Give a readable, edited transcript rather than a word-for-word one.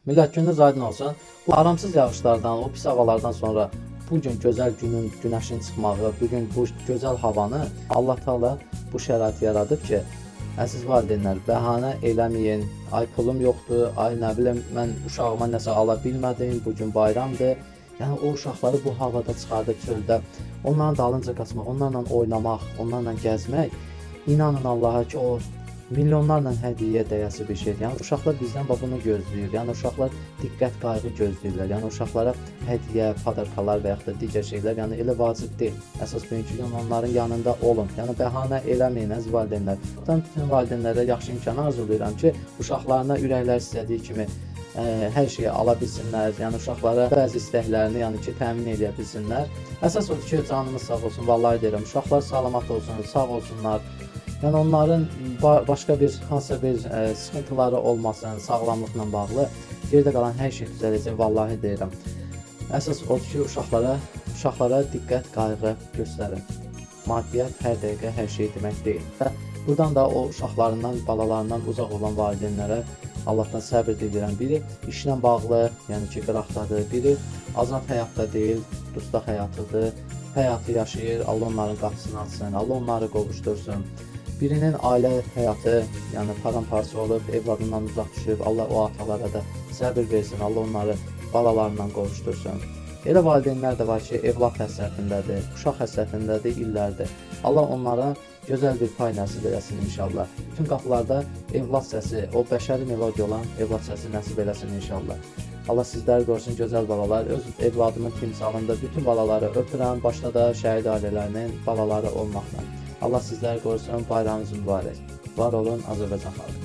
Millət, gününüz aydın olsun. Bu aramsız yağışlardan, o pis havalardan sonra bugün gözəl günün, günəşin çıxmağı, bugün bu gözəl havanı Allah Taala bu şəraiti yaradıb ki, əziz valideynlər, bəhanə eləməyin. Ay pulum yoxdur, ay nə bilim mən uşağıma nəsə ala bilmədim, bugün bayramdır. Yəni o uşaqları bu havada çıxardıb çöldə, onların dalınca qaçmaq, onlarla oynamaq, onlarla gəzmək, inanın Allaha ki, o milyonlarla hədiyyə dəyəsi bir şeydir. Yəni uşaqlar bizdən bunu gözləyir. Yəni uşaqlar diqqət, qayğı gözləyirlər. Yəni uşaqlara hədiyyə, padarkalar və yaxud da digər şeylər, yəni elə vacib deyil. Əsas bugünkü gün onların yanında olun. Yəni bəhanə eləməyin əziz valideynlər. Bütün valideynlərə yaxşı imkan arzulayıram ki, uşaqlarına ürəklər istədiyi kimi hər şeyi ala bilsinlər. Yəni uşaqlara bəzi istəklərini, yəni ki, təmin edə bilsinlər. Əsas odur ki, canımız sağ olsun. Vallahi deyirəm, uşaqlar salamat olsun, sağ olsunlar. Yəni onların başqa bir hansısa bir sıxıntıları olmasın, sağlamlıqla bağlı yerdə qalan hər şey düzələcək, vallahi deyirəm. Əsas odur ki, uşaqlara diqqət, qayğı göstərin. Maddiyyat hər dəqiqə hər şey demək deyil. Və buradan da o uşaqlarından, balalarından uzaq olan valideynlərə Allahdan səbir diləyirəm. Biri işlə bağlı, yəni ki, qıraqdadır, biri azad həyatda deyil, dustaq həyatıdır. Həyatı yaşayır, Allah onların qapısını açsın, Allah onları qovuşdursun. Birinin ailə həyatı, yəni paramparça olub, evladından uzaq düşüb, Allah o atalara da səbir versin, Allah onları balalarından qovuşdursun. Elə valideynlər də var ki, evlad həsrətindədir, uşaq həsrətindədir illərdir. Allah onlara gözəl bir pay nəsib eləsin inşallah. Bütün qapılarda evlad səsi, o bəşəri melodiya olan evlad səsi nəsib eləsin inşallah. Allah sizləri qorusun, gözəl balalar. Öz evladımın timsalında bütün balaları öpürəm, başda da şəhid ailələrinin balaları olmaqla. Allah sizləri qorusun, bayramınız mübarək. Var olun, Azərbaycan xalqı.